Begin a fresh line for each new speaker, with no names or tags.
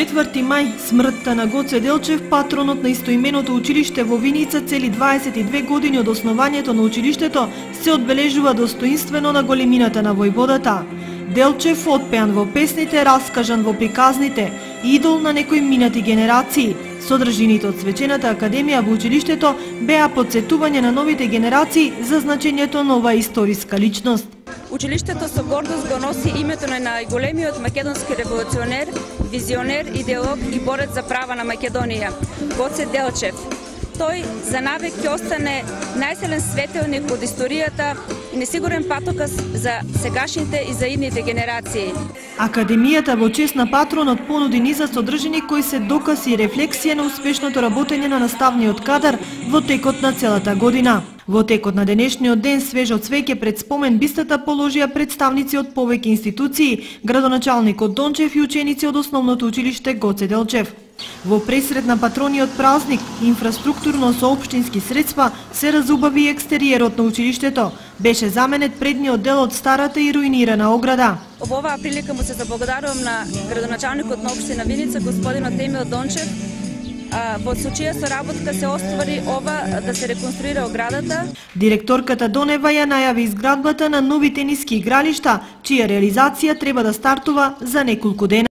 4 мај, смртта на Гоце Делчев, патронот на истоименото училиште во Виница, цели 22 години од основањето на училиштето, се одбележува достоинствено на големината на војводата. Делчев отпеан во песните, раскажан во приказните, идол на некои минати генерации. Содржините од свечената академија во училиштето беа потсетување на новите генерации за значењето на оваа историска личност.
Училиштето со гордост го носи името на најголемиот македонски револуционер, визионер, идеолог и борец за права на Македонија, Гоце Делчев. Тој за навек ќе остане најсилен светилник од историјата и несигурен патоказ за сегашните и за идните генерации.
Академијата во чест на патронот понуди низа содржини кои се доказ и рефлексија на успешното работење на наставниот кадар во текот на целата година. Во текот на денешниот ден свежо цвеќе пред спомен бистата положија представници од повеќе институции, градоначалникот Дончев и ученици од основното училиште Гоце Делчев. Во пресрет на патрониот празник, инфраструктурно со општински средства, се разубави екстериерот на училиштето. Беше заменет предниот дел од старата и руинирана ограда.
Во оваа прилика му се заблагодарувам на градоначалникот на општина Виница, господинот Емил Дончев, во чија соработка се оствари ова да се реконструира оградата.
Директорката Донева ја најави изградбата на нови тениски игралишта, чија реализација треба да стартува за неколку дена.